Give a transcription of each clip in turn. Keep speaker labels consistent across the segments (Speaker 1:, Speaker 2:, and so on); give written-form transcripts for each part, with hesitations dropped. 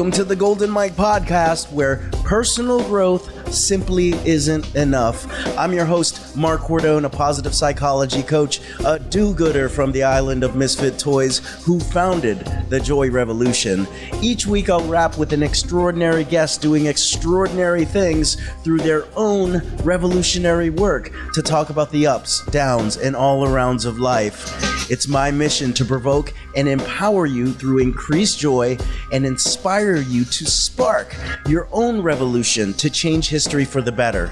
Speaker 1: Welcome to the Golden Mike podcast, where personal growth simply isn't enough. I'm your host, Mark Cordone, a positive psychology coach, a do-gooder from the island of misfit toys who founded the Joy Revolution. Each week I'll wrap with an extraordinary guest doing extraordinary things through their own revolutionary work to talk about the ups, downs, and all-arounds of life. It's my mission to provoke and empower you through increased joy and inspire you to spark your own revolution to change history for the better.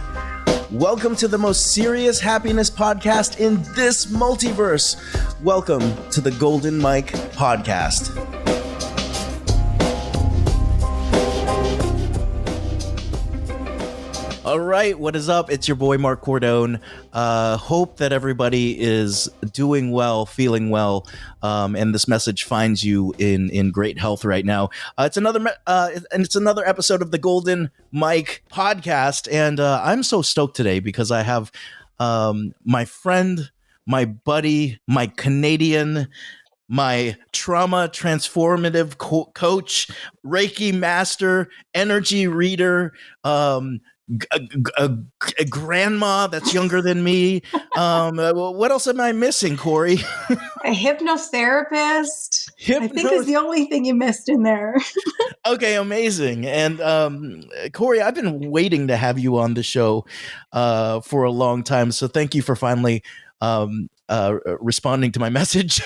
Speaker 1: Welcome to the most serious happiness podcast in this multiverse. Welcome to the Golden Mike podcast. All right, what is up? It's your boy, Mark Cordone. Hope that everybody is doing well, feeling well, and this message finds you in great health right now. It's another episode of the Golden Mike podcast, and I'm so stoked today because I have my friend, my buddy, my Canadian, my trauma transformative coach, Reiki master, energy reader, a grandma that's younger than me. What else am I missing, Corrie?
Speaker 2: A hypnotherapist. I think is the only thing you missed in there.
Speaker 1: Okay, amazing. And Corrie, I've been waiting to have you on the show for a long time. So thank you for finally responding to my message.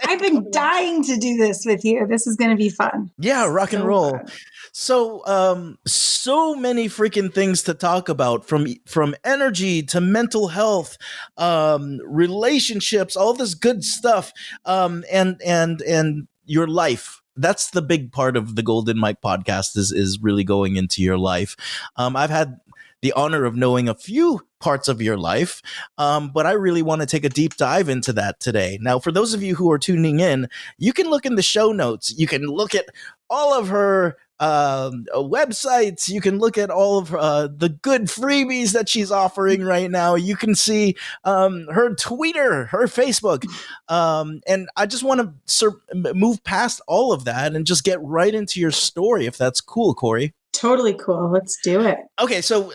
Speaker 2: I've been dying to do this with you. This is going to be fun.
Speaker 1: Yeah, rock and roll.
Speaker 2: Fun.
Speaker 1: So, so many freaking things to talk about, from energy to mental health, relationships, all this good stuff, and your life. That's the big part of the Golden Mike podcast is really going into your life. I've had the honor of knowing a few parts of your life, but I really want to take a deep dive into that today. Now, for those of you who are tuning in, you can look in the show notes. You can look at all of her websites. You can look at all of the good freebies that she's offering right now. You can see her Twitter, her Facebook. And I just want to move past all of that and just get right into your story, if that's cool, Corrie.
Speaker 2: Totally cool. Let's do it.
Speaker 1: Okay, so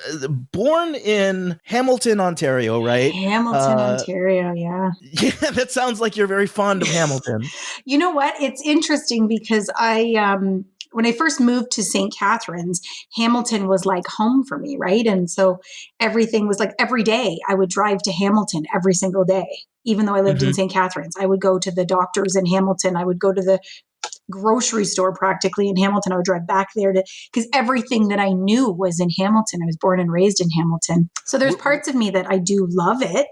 Speaker 1: born in Hamilton, Ontario, right?
Speaker 2: Hamilton, Ontario, yeah.
Speaker 1: Yeah, that sounds like you're very fond of Hamilton.
Speaker 2: You know what? It's interesting because when I first moved to St. Catharines, Hamilton was like home for me, right? And so everything was like every day I would drive to Hamilton every single day, even though I lived in St. Catharines. I would go to the doctors in Hamilton. I would go to the grocery store practically in Hamilton. I would drive back there because everything that I knew was in Hamilton. I was born and raised in Hamilton. So there's parts of me that I do love it.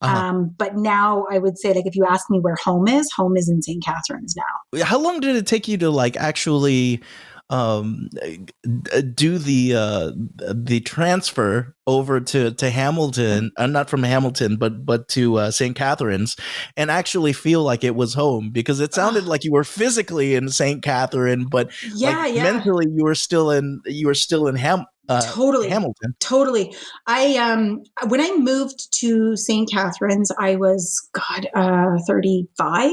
Speaker 2: But now I would say, like, if you ask me where home is in St. Catharines now.
Speaker 1: How long did it take you to like actually do the transfer over to Hamilton, not from Hamilton, but to St. Catharines, and actually feel like it was home? Because it sounded like you were physically in St. Catharines, but mentally you were still in Hamilton.
Speaker 2: Totally. When I moved to St. Catharines, I was 35.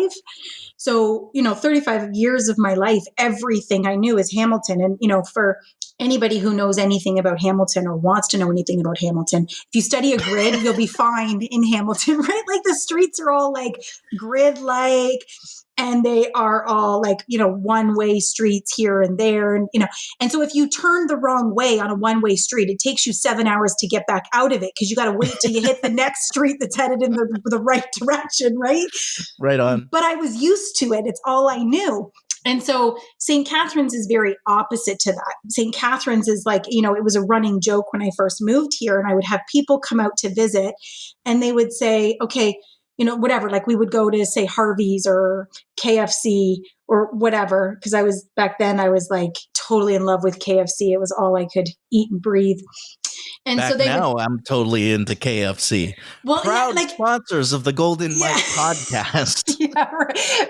Speaker 2: So, 35 years of my life, everything I knew is Hamilton. And, for anybody who knows anything about Hamilton or wants to know anything about Hamilton, if you study a grid, you'll be fine in Hamilton, right? Like the streets are all like grid-like, and they are all like, one-way streets here and there. And so if you turn the wrong way on a one-way street, it takes you 7 hours to get back out of it because you got to wait till you hit the next street that's headed in the right direction, right?
Speaker 1: Right on.
Speaker 2: But I was used to it. It's all I knew. And so St. Catharines is very opposite to that. St. Catharines is like, it was a running joke when I first moved here, and I would have people come out to visit and they would say, okay, whatever, like we would go to say Harvey's or KFC or whatever. Cause I was like totally in love with KFC. It was all I could eat and breathe. And
Speaker 1: Back
Speaker 2: so now
Speaker 1: I'm totally into KFC.
Speaker 2: Well,
Speaker 1: proud sponsors of the Golden Mike podcast.
Speaker 2: Yeah,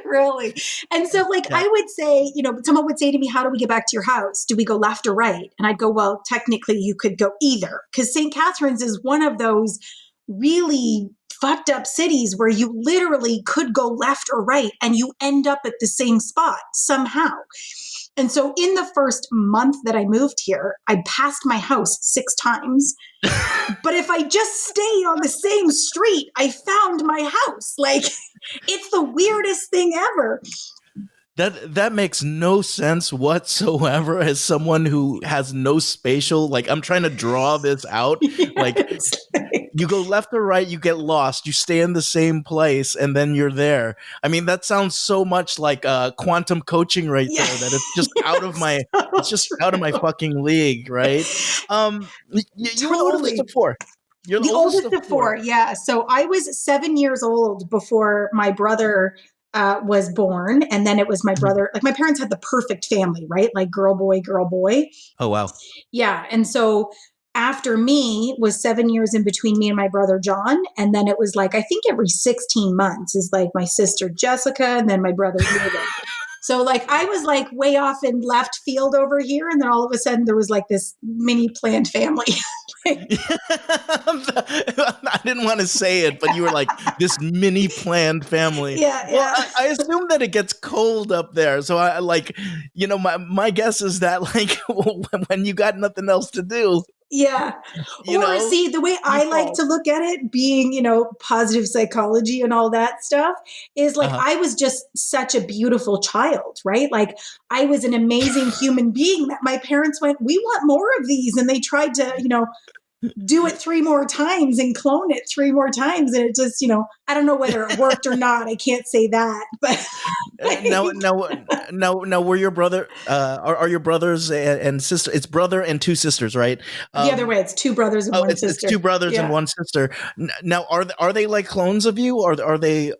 Speaker 2: really. And so I would say, someone would say to me, how do we get back to your house? Do we go left or right? And I'd go, well, technically you could go either. Cause St. Catharines is one of those really fucked up cities where you literally could go left or right and you end up at the same spot somehow. And so in the first month that I moved here, I passed my house 6 times. But if I just stayed on the same street, I found my house. Like, it's the weirdest thing ever.
Speaker 1: That makes no sense whatsoever as someone who has no spatial, like, I'm trying to draw this out.
Speaker 2: Yes.
Speaker 1: Like, you go left or right, you get lost, you stay in the same place, and then you're there. I mean, that sounds so much like quantum coaching right
Speaker 2: Yeah.
Speaker 1: there, that it's just out of my,
Speaker 2: So
Speaker 1: it's just out of my fucking league, right? You were the oldest of 4. You're
Speaker 2: The oldest of 4,
Speaker 1: 4.
Speaker 2: yeah. So I was 7 years old before my brother was born. And then it was my brother. Like, my parents had the perfect family, right? Like, girl, boy, girl, boy.
Speaker 1: Oh, wow.
Speaker 2: Yeah. And so after me was 7 years in between me and my brother John. And then it was like, I think every 16 months is like my sister Jessica and then my brother David. So, like, I was like way off in left field over here. And then all of a sudden there was like this mini planned family.
Speaker 1: I didn't want to say it, but you were like, this mini planned family.
Speaker 2: Yeah,
Speaker 1: well,
Speaker 2: yeah.
Speaker 1: I assume that it gets cold up there. So I like, my guess is that, like, when you got nothing else to do.
Speaker 2: Yeah. Or see, the way I like to look at it, being, positive psychology and all that stuff, is like, I was just such a beautiful child, right? Like, I was an amazing human being that my parents went, we want more of these. And they tried to, do it 3 more times and clone it 3 more times. And it just, I don't know whether it worked or not. I can't say that, but
Speaker 1: no, were your brother, are your brothers and sister? It's brother and 2 sisters, right?
Speaker 2: The other way, it's 2 brothers and 1 sister.
Speaker 1: It's 2 brothers and 1 sister. Now, are they like clones of you, or are they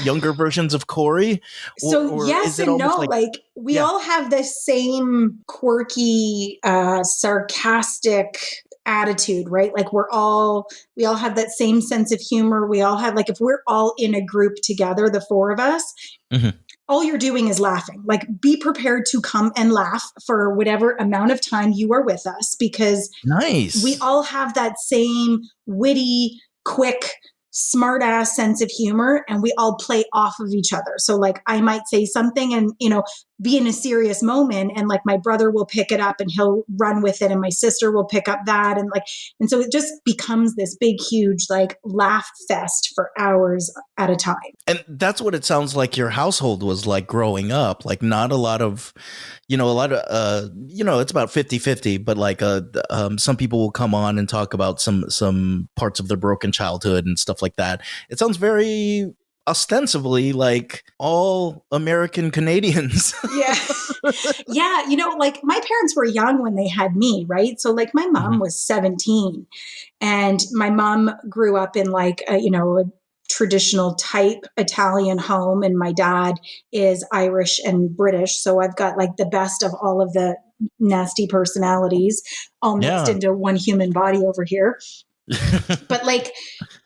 Speaker 1: younger versions of Corrie?
Speaker 2: So yes and no. Like, we all have the same quirky, sarcastic attitude, right? Like, we all have that same sense of humor. We all have, like, if we're all in a group together, the 4 of us, all you're doing is laughing. Like, be prepared to come and laugh for whatever amount of time you are with us, because we all have that same witty, quick, smart ass sense of humor, and we all play off of each other. So, like, I might say something and, be in a serious moment, and like, my brother will pick it up and he'll run with it, and my sister will pick up that, and so it just becomes this big, huge, like, laugh fest for hours at a time.
Speaker 1: And that's what it sounds like your household was like growing up. Like, not a lot of, it's about 50-50, but like, some people will come on and talk about some parts of their broken childhood and stuff like that. It sounds very ostensibly like all American Canadians.
Speaker 2: Yeah. Yeah. Like, my parents were young when they had me, right? So, like, my mom was 17, and my mom grew up in like, a traditional type Italian home, and my dad is Irish and British. So I've got like the best of all of the nasty personalities all mixed into one human body over here. But like,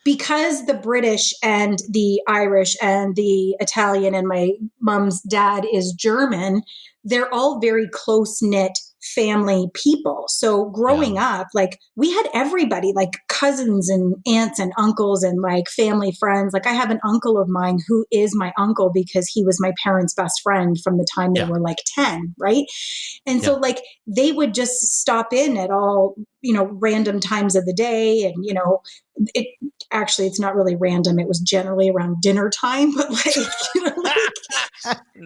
Speaker 2: because the British and the Irish and the Italian, and my mom's dad is German, they're all very close-knit family people. So growing up, like, we had everybody, like cousins and aunts and uncles and like family friends. Like, I have an uncle of mine who is my uncle because he was my parents' best friend from the time they were like 10, right? And so like, they would just stop in at all, random times of the day. And, it's not really random. It was generally around dinner time, but like,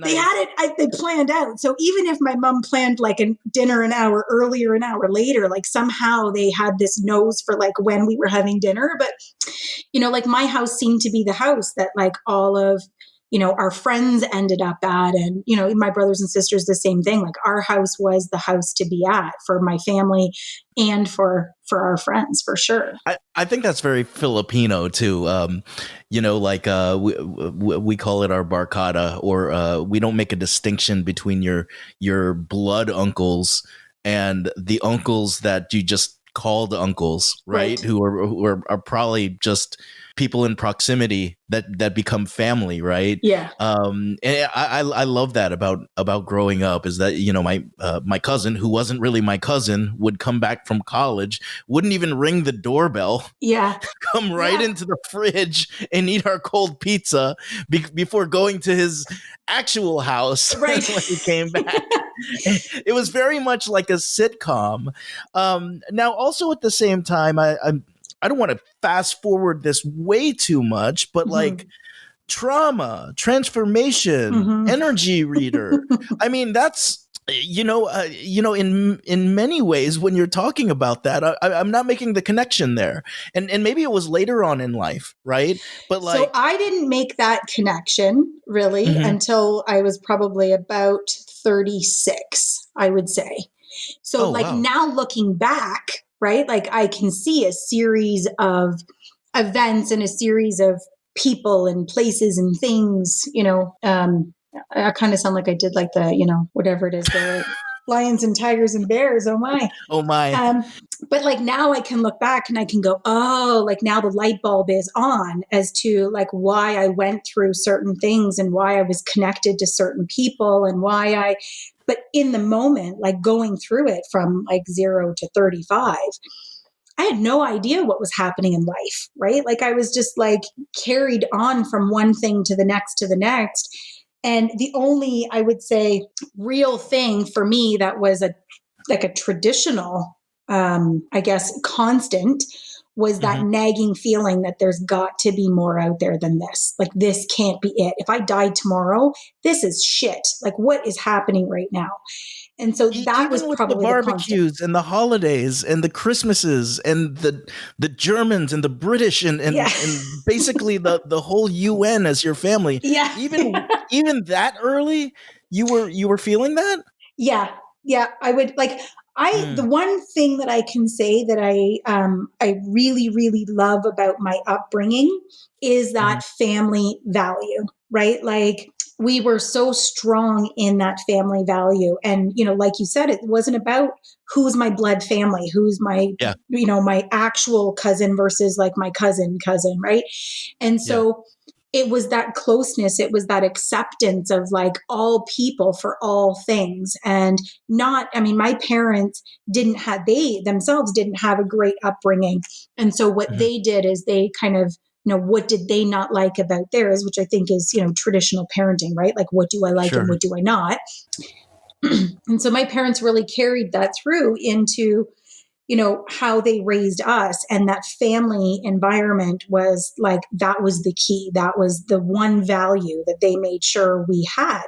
Speaker 2: they had it, they planned out. So even if my mom planned like a dinner an hour earlier, an hour later, like, somehow they had this nose for like when we were having dinner. But, like, my house seemed to be the house that like all of, our friends ended up at. And, my brothers and sisters, the same thing. Like, our house was the house to be at for my family and for our friends, for sure.
Speaker 1: I think that's very Filipino too. Like, we call it our barkada, or we don't make a distinction between your blood uncles and the uncles that you just called uncles, right? Who are probably just people in proximity that become family, right?
Speaker 2: Yeah.
Speaker 1: And I love that about growing up, is that, you know, my cousin, who wasn't really my cousin, would come back from college, wouldn't even ring the doorbell,
Speaker 2: Yeah.
Speaker 1: come right into the fridge and eat our cold pizza before going to his actual house
Speaker 2: Right.
Speaker 1: when he came back. It was very much like a sitcom. Now, also at the same time, I don't want to fast forward this way too much, but like trauma, transformation, energy reader. I mean, that's, in many ways, when you're talking about that, I'm not making the connection there. And maybe it was later on in life, right? But
Speaker 2: So
Speaker 1: like,
Speaker 2: I didn't make that connection really
Speaker 1: mhm.
Speaker 2: until I was probably about 36, I would say. So
Speaker 1: Oh,
Speaker 2: like
Speaker 1: wow.
Speaker 2: now looking back, right? Like I can see a series of events and a series of people and places and things, I kind of sound like I did like the, whatever it is, the lions and tigers and bears. Oh my.
Speaker 1: Oh, my.
Speaker 2: But like now I can look back and I can go, oh, like now the light bulb is on as to like why I went through certain things and why I was connected to certain people and but in the moment, like going through it from like 0 to 35, I had no idea what was happening in life, right? Like I was just like carried on from one thing to the next to the next. And the only, I would say, real thing for me that was a traditional, I guess, constant was that nagging feeling that there's got to be more out there than this. Like, this can't be it. If I died tomorrow, this is shit. Like, what is happening right now? And so that was
Speaker 1: Even with the
Speaker 2: probably the constant.
Speaker 1: barbecues and the holidays and the Christmases and the Germans and the British and basically the whole UN as your family.
Speaker 2: Yeah.
Speaker 1: Even that early, you were feeling that?
Speaker 2: Yeah. Yeah. I would like, the one thing that I can say that I really, really love about my upbringing is that family value, right? Like we were so strong in that family value. And, like you said, it wasn't about who's my blood family, who's my, my actual cousin versus like my cousin, right? And so it was that closeness, it was that acceptance of like all people for all things. And my parents they themselves didn't have a great upbringing. And so what they did is they kind of, what did they not like about theirs, which I think is, traditional parenting, right? Like, what do I like and what do I not? And so my parents really carried that through into, how they raised us. And that family environment was like, that was the key. That was the one value that they made sure we had.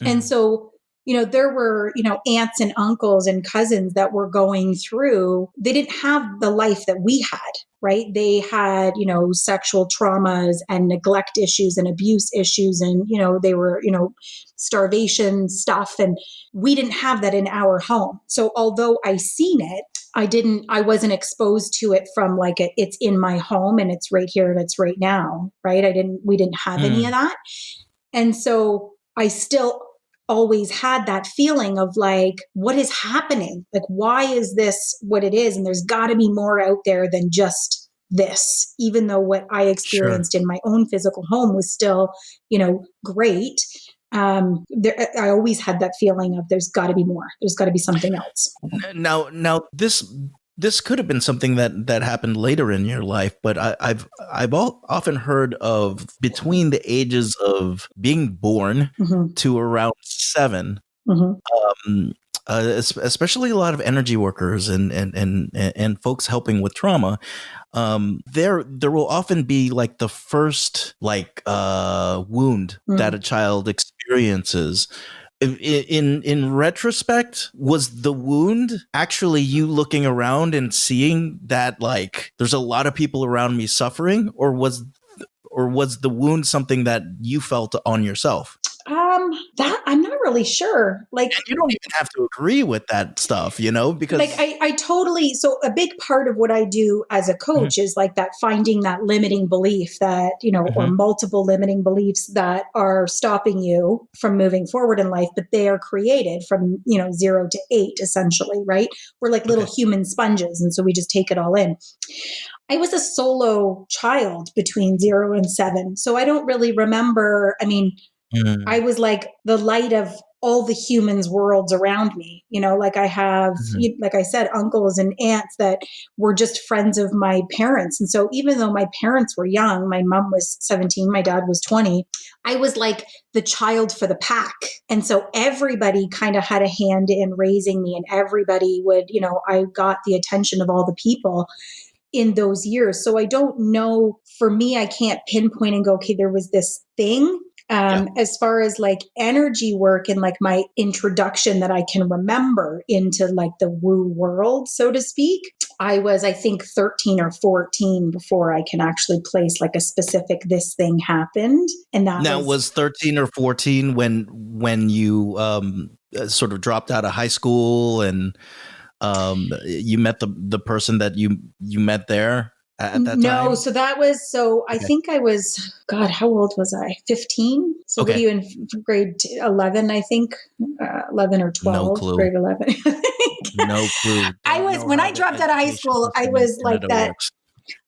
Speaker 2: And so, there were, aunts and uncles and cousins that were going through, they didn't have the life that we had, right? They had, sexual traumas and neglect issues and abuse issues. And, they were, starvation stuff. And we didn't have that in our home. So although I seen it, I wasn't exposed to it from like it's in my home and it's right here and it's right now, right? We didn't have any of that. And so I still always had that feeling of like, what is happening? Like, why is this what it is? And there's got to be more out there than just this, even though what I experienced in my own physical home was still, great. I always had that feeling of there's got to be more. There's got to be something else.
Speaker 1: Now this could have been something that happened later in your life, but I've often heard of between the ages of being born to around 7. Especially a lot of energy workers and folks helping with trauma, there will often be like the first wound that a child experiences. In retrospect, was the wound actually you looking around and seeing that like there's a lot of people around me suffering, or was the wound something that you felt on yourself?
Speaker 2: That I'm not really sure. Like,
Speaker 1: and you don't even have to agree with that stuff, because
Speaker 2: like I totally, so a big part of what I do as a
Speaker 1: Mhm,
Speaker 2: coach is like that, finding that limiting belief that, or
Speaker 1: mhm,
Speaker 2: multiple limiting beliefs that are stopping you from moving forward in life, but they are created from, 0 to 8, essentially, right? We're like little
Speaker 1: okay.
Speaker 2: human sponges. And so we just take it all in. I was a solo child between 0 and 7. So I don't really remember. I mean, I
Speaker 1: Mm,
Speaker 2: was like the light of all the humans' worlds around me. Like I have,
Speaker 1: mhm,
Speaker 2: like I said, uncles and aunts that were just friends of my parents. And so even though my parents were young, my mom was 17, my dad was 20, I was like the child for the pack. And so everybody kind of had a hand in raising me, and everybody would, I got the attention of all the people in those years. So I don't know, for me, I can't pinpoint and go, okay, there was this thing.
Speaker 1: yeah.
Speaker 2: As far as like energy work and like my introduction that I can remember into like the woo world, so to speak, I was, I think, 13 or 14 before I can actually place like a specific, this thing happened. And that
Speaker 1: Now,
Speaker 2: was,
Speaker 1: was 13 or 14 when you sort of dropped out of high school and you met the person that you met there at that
Speaker 2: no,
Speaker 1: time?
Speaker 2: so that was, so I
Speaker 1: Okay.
Speaker 2: think I was, God, how old was I? 15. So what are
Speaker 1: Okay.
Speaker 2: you in grade 11, I think, 11 or
Speaker 1: No
Speaker 2: 12,
Speaker 1: clue.
Speaker 2: grade 11. I think.
Speaker 1: No clue.
Speaker 2: I
Speaker 1: Don't
Speaker 2: was,
Speaker 1: know
Speaker 2: when
Speaker 1: how
Speaker 2: I
Speaker 1: the
Speaker 2: dropped out of high
Speaker 1: education
Speaker 2: school, I
Speaker 1: system in
Speaker 2: was like
Speaker 1: Canada
Speaker 2: that.
Speaker 1: works.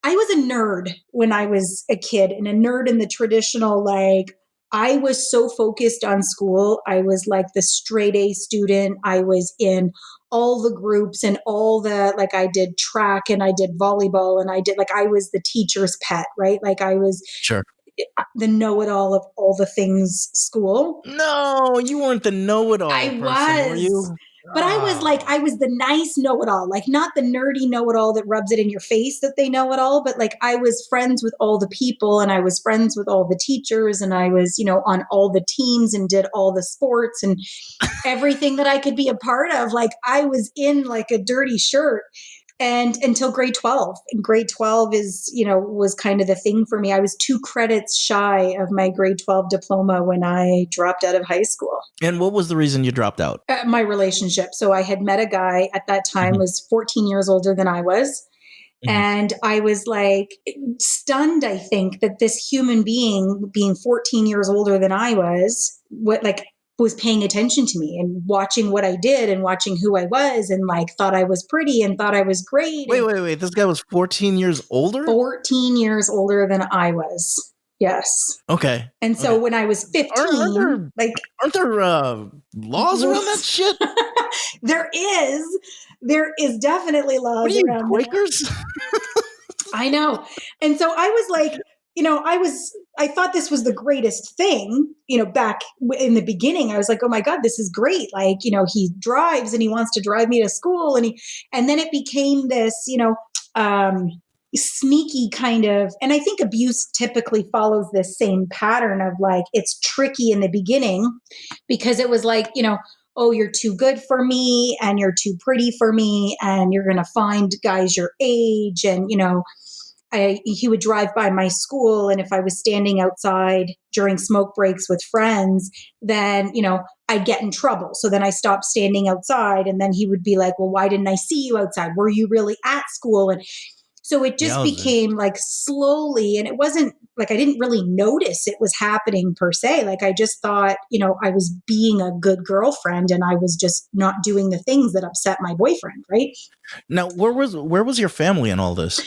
Speaker 2: I was a nerd when I was a kid, and a nerd in the traditional, like, I was so focused on school. I was like the straight A student. I was in all the groups and all the, like, I did track and I did volleyball and I did, like, I was the teacher's pet, right? Like, I was
Speaker 1: Sure.
Speaker 2: the know it all of all the things school.
Speaker 1: No, you weren't the know-it-all
Speaker 2: I
Speaker 1: person, were
Speaker 2: was.
Speaker 1: you?
Speaker 2: But I was like,
Speaker 1: Ah,
Speaker 2: I was the nice know it all, like not the nerdy know it all that rubs it in your face that they know it all, but like I was friends with all the people and I was friends with all the teachers and I was, on all the teams and did all the sports and everything that I could be a part of. Like I was in like a dirty shirt. And until grade 12, and grade 12 is, was kind of the thing for me. I was 2 credits shy of my grade 12 diploma when I dropped out of high school.
Speaker 1: and what was the reason you dropped out?
Speaker 2: My relationship. So I had met a guy at that time,
Speaker 1: Mhm,
Speaker 2: was 14 years older than I was.
Speaker 1: mhm.
Speaker 2: And I was like stunned, I think, that this human being 14 years older than I was paying attention to me and watching what I did and watching who I was and like thought I was pretty and thought I was great
Speaker 1: Wait,
Speaker 2: and
Speaker 1: wait, wait. This guy was 14 years older?
Speaker 2: 14 years older than I was. Yes.
Speaker 1: Okay.
Speaker 2: And so
Speaker 1: Okay.
Speaker 2: when I was
Speaker 1: Aren't
Speaker 2: 15,
Speaker 1: there
Speaker 2: like
Speaker 1: aren't there laws around that shit?
Speaker 2: there is definitely
Speaker 1: What are
Speaker 2: laws
Speaker 1: you,
Speaker 2: around that.
Speaker 1: Quakers?
Speaker 2: I know. And so I was like, I thought this was the greatest thing, back in the beginning. I was like, oh my God, this is great. Like, he drives and he wants to drive me to school. And then it became this, um, sneaky kind of, and I think abuse typically follows this same pattern of like, it's tricky in the beginning because it was like, oh, you're too good for me and you're too pretty for me and you're going to find guys your age. And, he would drive by my school. And if I was standing outside during smoke breaks with friends, then, I'd get in trouble. So then I stopped standing outside. And then he would be like, well, why didn't I see you outside? Were you really at school? And so it just
Speaker 1: Yowzers.
Speaker 2: became like slowly, and it wasn't like I didn't really notice it was happening per se. Like I just thought, I was being a good girlfriend and I was just not doing the things that upset my boyfriend, right?
Speaker 1: Now, where was your family in all this?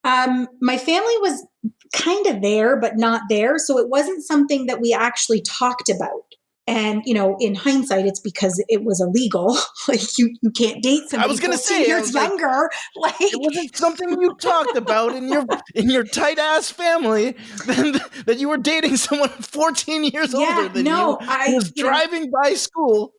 Speaker 2: My family was kind of there, but not there. So it wasn't something that we actually talked about. And, in hindsight, it's because it was illegal. Like you can't date
Speaker 1: I
Speaker 2: somebody
Speaker 1: was gonna
Speaker 2: 14
Speaker 1: say, I
Speaker 2: years
Speaker 1: was like,
Speaker 2: younger. Like,
Speaker 1: it wasn't something you talked about in your tight ass family that you were dating someone 14 years older
Speaker 2: yeah,
Speaker 1: than you
Speaker 2: no,
Speaker 1: who was driving by school.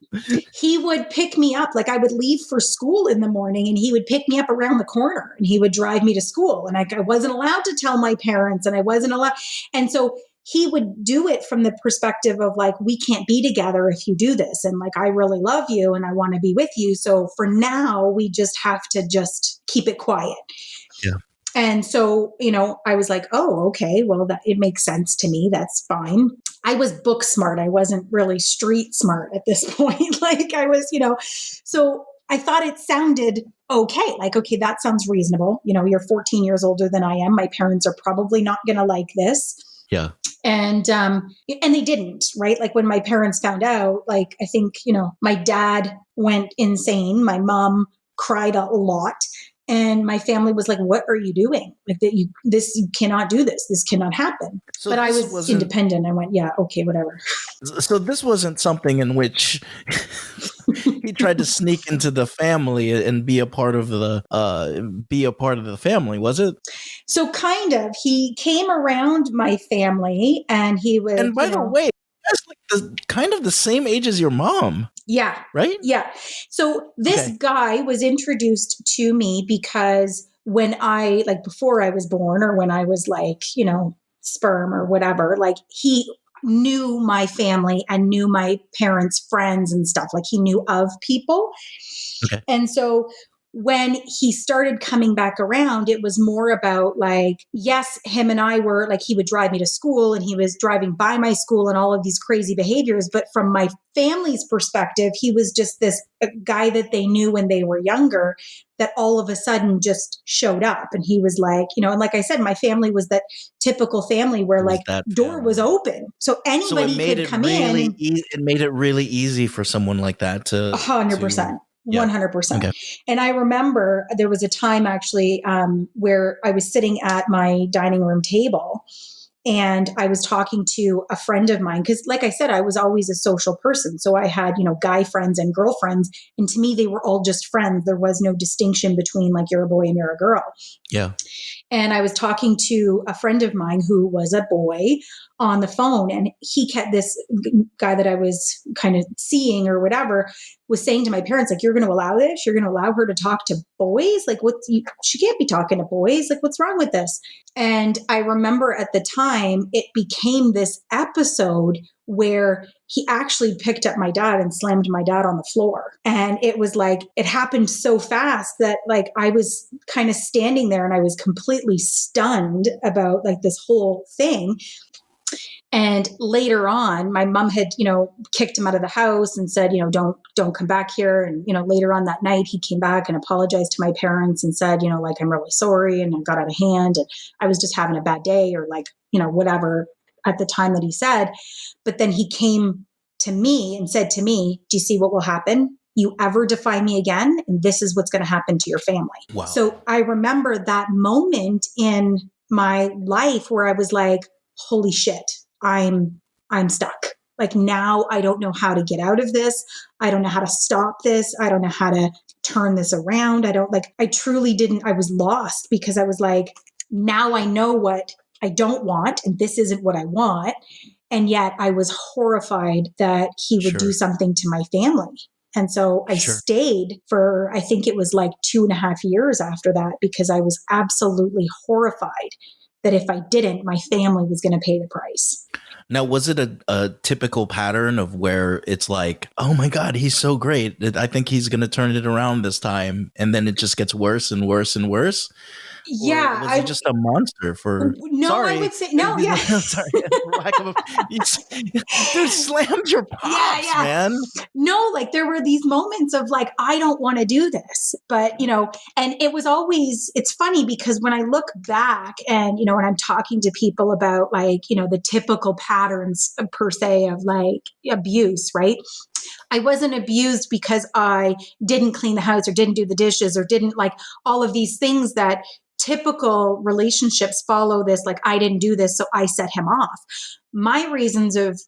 Speaker 2: he would pick me up. Like I would leave for school in the morning and he would pick me up around the corner and he would drive me to school. And I wasn't allowed to tell my parents and I wasn't allowed. And so he would do it from the perspective of like, we can't be together if you do this. And like, I really love you and I want to be with you. So for now, we just have to just keep it quiet.
Speaker 1: Yeah.
Speaker 2: And so, I was like, oh, okay, well, it makes sense to me. That's fine. I was book smart. I wasn't really street smart at this point. Like I was, so I thought it sounded okay. Like, okay, that sounds reasonable. You're 14 years older than I am. My parents are probably not going to like this.
Speaker 1: Yeah.
Speaker 2: And they didn't, right? Like when my parents found out, like, I think, my dad went insane. My mom cried a lot. And my family was like, what are you doing? Like you cannot do this. This cannot happen.
Speaker 1: So
Speaker 2: but I was independent. I went, yeah, okay, whatever.
Speaker 1: So this wasn't something in which he tried to sneak into the family and be a part of the family, was it?
Speaker 2: So kind of. He came around my family, and he was.
Speaker 1: And by the way, that's like kind of the same age as your mom.
Speaker 2: Yeah.
Speaker 1: Right?
Speaker 2: Yeah. So this guy was introduced to me because when before I was born, or when I was like, sperm or whatever, like he knew my family and knew my parents' friends and stuff. Like he knew of people.
Speaker 1: Okay.
Speaker 2: And so when he started coming back around, it was more about like, yes, him and I were like, he would drive me to school and he was driving by my school and all of these crazy behaviors. But from my family's perspective, he was just this guy that they knew when they were younger that all of a sudden just showed up. And he was like, and like I said, my family was that typical family where like door was open. So anybody could come in.
Speaker 1: It made it really easy for someone like that to
Speaker 2: 100%. 100%. Okay. And I remember there was a time actually where I was sitting at my dining room table and I was talking to a friend of mine because, like I said, I was always a social person. So I had, guy friends and girlfriends. And to me, they were all just friends. There was no distinction between like you're a boy and you're a girl.
Speaker 1: Yeah.
Speaker 2: And I was talking to a friend of mine who was a boy on the phone, and he kept this guy that I was kind of seeing or whatever was saying to my parents, like, you're going to allow this? You're going to allow her to talk to boys? Like, she can't be talking to boys. Like, what's wrong with this? And I remember at the time it became this episode where he actually picked up my dad and slammed my dad on the floor. And it was like, it happened so fast that like I was kind of standing there and I was completely stunned about like this whole thing. And later on, my mom had, kicked him out of the house and said, don't come back here. And, later on that night, he came back and apologized to my parents and said, like, I'm really sorry. And I got out of hand and I was just having a bad day or like, whatever at the time that he said. But then he came to me and said to me, do you see what will happen? You ever defy me again, and this is what's going to happen to your family.
Speaker 1: Wow.
Speaker 2: So I remember that moment in my life where I was like, holy shit, I'm stuck. Like now I don't know how to get out of this. I don't know how to stop this. I don't know how to turn this around. I truly didn't, I was lost because I was like, now I know what I don't want, and this isn't what I want. And yet I was horrified that he would do something to my family. And so I stayed for, I think it was like 2.5 years after that, because I was absolutely horrified that if I didn't, my family was going to pay the price.
Speaker 1: Now, was it a typical pattern of where it's like, oh my God, he's so great, I think he's going to turn it around this time, and then it just gets worse and worse and worse?
Speaker 2: Yeah.
Speaker 1: Or was he just a monster for...
Speaker 2: No,
Speaker 1: sorry.
Speaker 2: I would say... No, yeah.
Speaker 1: Sorry. Dude, slammed your pops, man.
Speaker 2: No, like there were these moments of like, I don't want to do this. But, and it was always... It's funny because when I look back and, when I'm talking to people about like, the typical patterns per se of like abuse, right? I wasn't abused because I didn't clean the house or didn't do the dishes or didn't like all of these things that typical relationships follow this, like I didn't do this, so I set him off. My reasons of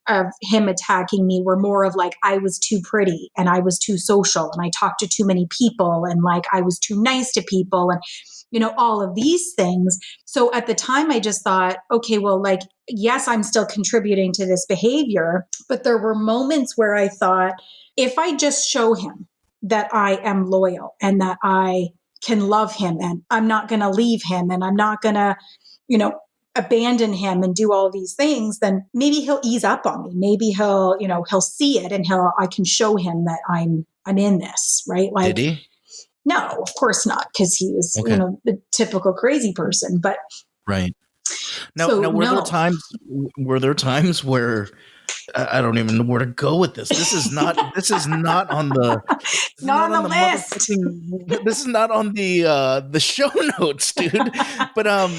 Speaker 2: him attacking me were more of like, I was too pretty and I was too social and I talked to too many people and like I was too nice to people and, all of these things. So at the time I just thought, okay, well, like, yes, I'm still contributing to this behavior, but there were moments where I thought, if I just show him that I am loyal and that I can love him and I'm not going to leave him and I'm not going to, abandon him and do all these things, then maybe he'll ease up on me. Maybe he'll see it and I can show him that I'm in this, right? Like,
Speaker 1: did he?
Speaker 2: No, of course not. Cause he was, the typical crazy person, but
Speaker 1: right. Now, were there times where I don't even know where to go with this. This is not on the
Speaker 2: This is not on the list.
Speaker 1: This is not on the show notes, dude. But I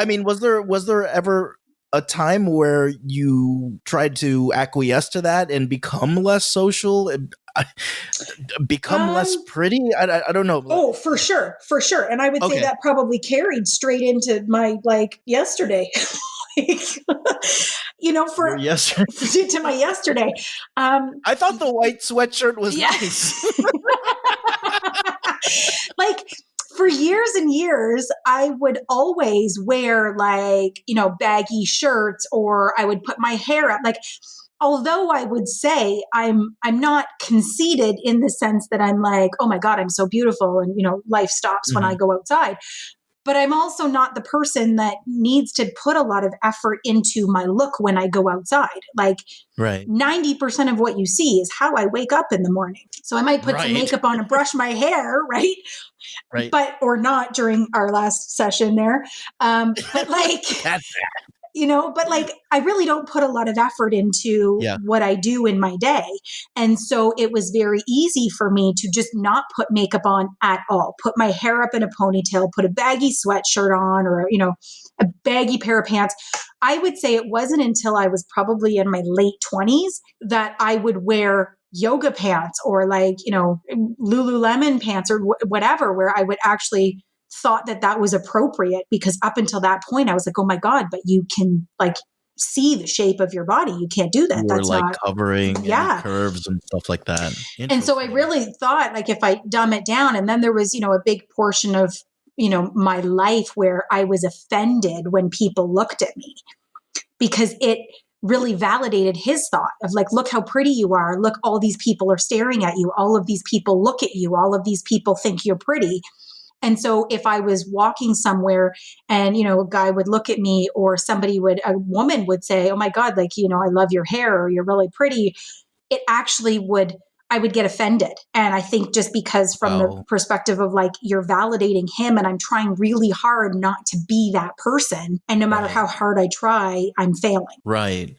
Speaker 1: mean, was there ever a time where you tried to acquiesce to that and become less social, become less pretty? I don't know.
Speaker 2: Oh, for sure. And I would say that probably carried straight into my yesterday. To my yesterday.
Speaker 1: I thought the white sweatshirt was nice.
Speaker 2: For years and years, I would always wear baggy shirts, or I would put my hair up. Although I would say I'm not conceited in the sense that I'm like, oh my God, I'm so beautiful, and life stops when I go outside. But I'm also not the person that needs to put a lot of effort into my look when I go outside. 90% of what you see is how I wake up in the morning. So I might put some makeup on and brush my hair, right? Or not during our last session there. I really don't put a lot of effort into what I do in my day. And so it was very easy for me to just not put makeup on at all, put my hair up in a ponytail, put a baggy sweatshirt on, or, a baggy pair of pants. I would say it wasn't until I was probably in my late 20s that I would wear yoga pants or Lululemon pants or whatever, where I would actually thought that was appropriate, because up until that point I was like, oh my God, but you can see the shape of your body. You can't do that. That's not
Speaker 1: covering any curves and stuff like that.
Speaker 2: And so I really thought if I dumb it down, and then there was, a big portion of, my life where I was offended when people looked at me, because it really validated his thought of look how pretty you are. Look, all these people are staring at you. All of these people look at you. All of these people think you're pretty. And so if I was walking somewhere and, a guy would look at me, or a woman would say, oh my God, I love your hair, or you're really pretty, it actually I would get offended. And I think just because from the perspective of you're validating him, and I'm trying really hard not to be that person. And no matter how hard I try, I'm failing.
Speaker 1: Right.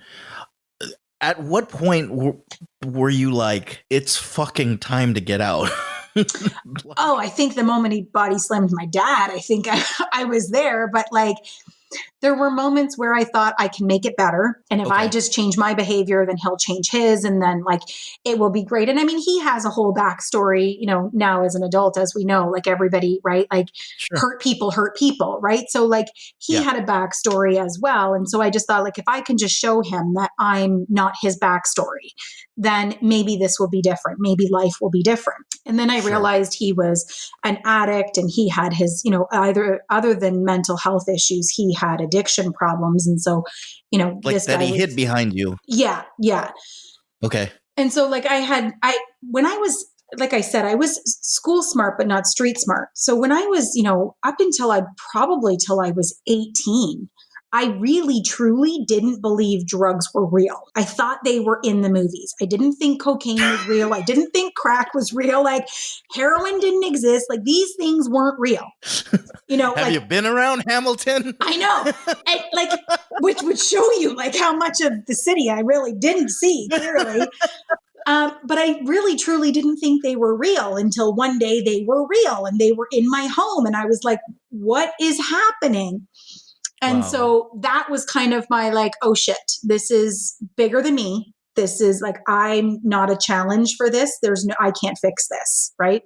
Speaker 1: At what point were you like, it's fucking time to get out?
Speaker 2: I think the moment he body slammed my dad, I think I was there. But there were moments where I thought I can make it better. And if I just change my behavior, then he'll change his. And then it will be great. And I mean, he has a whole backstory, now as an adult, as we know, everybody, right? Hurt people, right? So he had a backstory as well. And so I just thought if I can just show him that I'm not his backstory, then maybe this will be different. Maybe life will be different. And then I realized he was an addict, and he had his, other than mental health issues, he had addiction problems. And so, this
Speaker 1: that
Speaker 2: guy
Speaker 1: he hid behind you.
Speaker 2: Yeah.
Speaker 1: Okay.
Speaker 2: And so when I was, like I said, I was school smart, but not street smart. So when I was, up until till I was 18, I really, truly didn't believe drugs were real. I thought they were in the movies. I didn't think cocaine was real. I didn't think crack was real. Heroin didn't exist. These things weren't real.
Speaker 1: Have you been around Hamilton?
Speaker 2: I know. And, which would show you how much of the city I really didn't see clearly. But I really, truly didn't think they were real until one day they were real, and they were in my home. And I was like, what is happening? And so that was kind of my oh shit, this is bigger than me. This is I'm not a challenge for this. I can't fix this, right?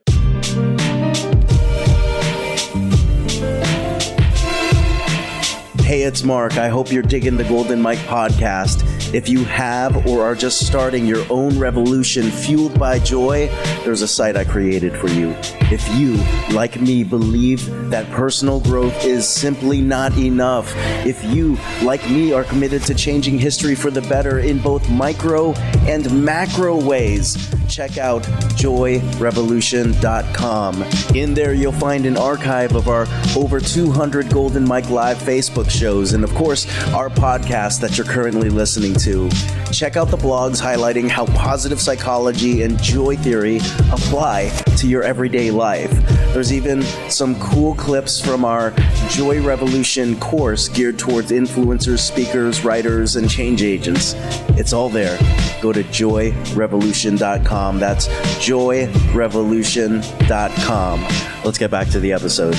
Speaker 1: Hey, it's Mark. I hope you're digging the Golden Mike podcast. If you have or are just starting your own revolution fueled by joy, there's a site I created for you. If you, like me, believe that personal growth is simply not enough, if you, like me, are committed to changing history for the better in both micro and macro ways, check out joyrevolution.com. In there, you'll find an archive of our over 200 Golden Mike Live Facebook shows, and of course, our podcast that you're currently listening to. Check out the blogs highlighting how positive psychology and joy theory apply to your everyday life. There's even some cool clips from our Joy Revolution course geared towards influencers, speakers, writers, and change agents. It's all there. Go to joyrevolution.com. That's joyrevolution.com. Let's get back to the episode.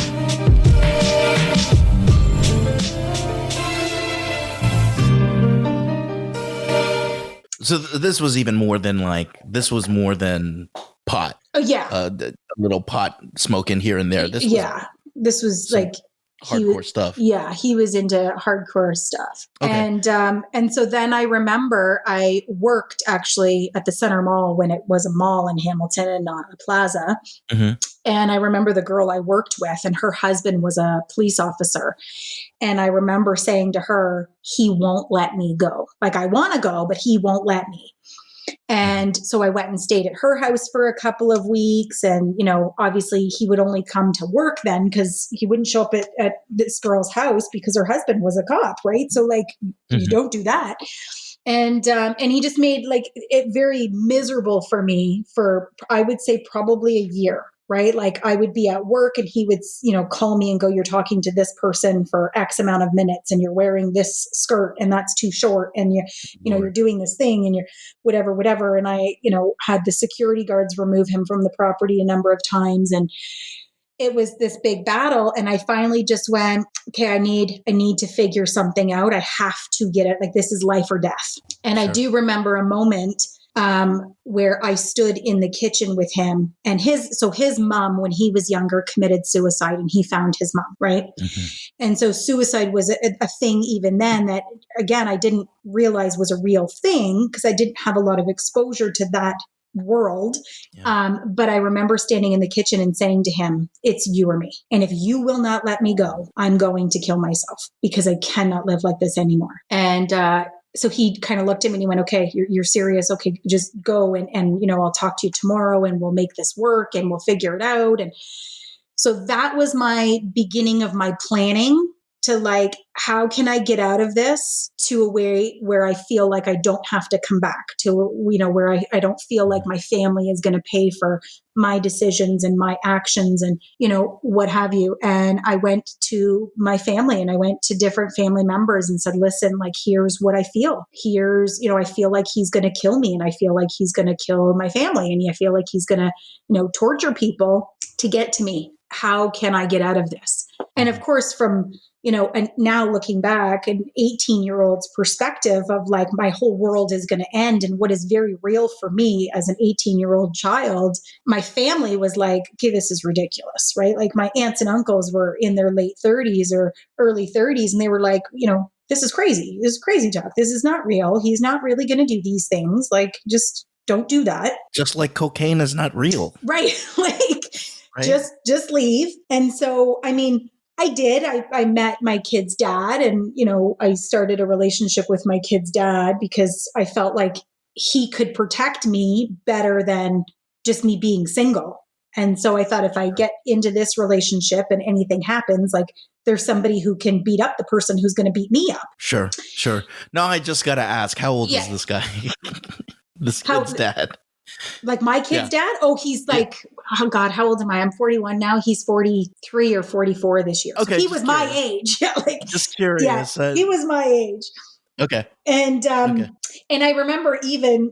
Speaker 1: So this was even more than more than pot.
Speaker 2: Oh yeah.
Speaker 1: A little pot smoking here and there.
Speaker 2: This was like
Speaker 1: hardcore stuff.
Speaker 2: Yeah, he was into hardcore stuff.
Speaker 1: Okay.
Speaker 2: And so then I remember I worked actually at the Center Mall when it was a mall in Hamilton and not a plaza.
Speaker 1: Mm-hmm.
Speaker 2: And I remember the girl I worked with, and her husband was a police officer. And I remember saying to her, he won't let me go. Like, I want to go, but he won't let me. And so I went and stayed at her house for a couple of weeks. And, obviously he would only come to work then because he wouldn't show up at this girl's house because her husband was a cop, right? So you don't do that. And he just made it very miserable for me for, I would say, probably a year. Right? Like, I would be at work and he would, call me and go, you're talking to this person for X amount of minutes and you're wearing this skirt and that's too short. And you're doing this thing and you're whatever. And I, had the security guards remove him from the property a number of times. And it was this big battle. And I finally just went, okay, I need to figure something out. I have to get it. Like, this is life or death. And sure. I do remember a moment where I stood in the kitchen with him, and his mom, when he was younger, committed suicide, and he found his mom. Right. Mm-hmm. And so suicide was a thing even then that, again, I didn't realize was a real thing because I didn't have a lot of exposure to that world. Yeah. But I remember standing in the kitchen and saying to him, it's you or me. And if you will not let me go, I'm going to kill myself because I cannot live like this anymore. And, so he kind of looked at me and he went, okay, you're serious. Okay, just go. And, I'll talk to you tomorrow and we'll make this work and we'll figure it out. And so that was my beginning of my planning to how can I get out of this to a way where I feel like I don't have to come back to, where I don't feel like my family is going to pay for my decisions and my actions and, what have you. And I went to my family and I went to different family members and said, listen, here's what I feel. Here's, I feel like he's going to kill me and I feel like he's going to kill my family. And I feel like he's going to, torture people to get to me. How can I get out of this? And of course, from, and now looking back, an 18-year-old's perspective of my whole world is going to end. And what is very real for me as an 18-year-old child, my family was like, okay, this is ridiculous, right? My aunts and uncles were in their late 30s or early 30s. And they were like, this is crazy. This is crazy talk. This is not real. He's not really going to do these things. Just don't do that.
Speaker 1: Just like cocaine is not real.
Speaker 2: Right. Right? Just leave. And so, I did. I met my kid's dad and, I started a relationship with my kid's dad because I felt like he could protect me better than just me being single. And so I thought if I get into this relationship and anything happens, there's somebody who can beat up the person who's going to beat me up.
Speaker 1: Sure. No, I just got to ask, how old is this guy? This kid's dad?
Speaker 2: My kid's dad? Oh, he's oh God, how old am I? I'm 41 now. He's 43 or 44 this year. Okay, so he was my age.
Speaker 1: Just curious.
Speaker 2: Yeah, he was my age.
Speaker 1: Okay.
Speaker 2: And and I remember even,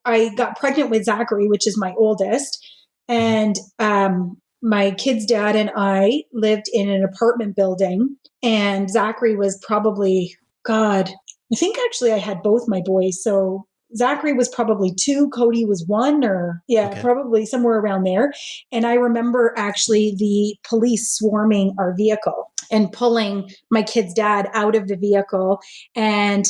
Speaker 2: I got pregnant with Zachary, which is my oldest. And my kid's dad and I lived in an apartment building. And Zachary was probably, God, I think actually I had both my boys. So Zachary was probably 2, Cody was 1 probably somewhere around there. And I remember actually the police swarming our vehicle and pulling my kid's dad out of the vehicle. And,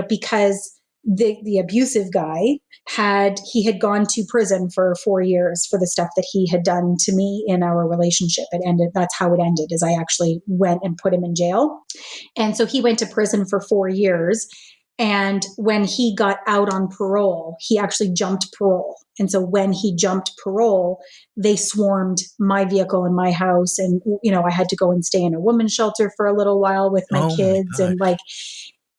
Speaker 2: because the abusive guy had gone to prison for 4 years for the stuff that he had done to me in our relationship. It ended. That's how it ended, is I actually went and put him in jail. And so he went to prison for 4 years. And when he got out on parole, he actually jumped parole. And so when he jumped parole, they swarmed my vehicle and my house. And, I had to go and stay in a women's shelter for a little while with my kids. And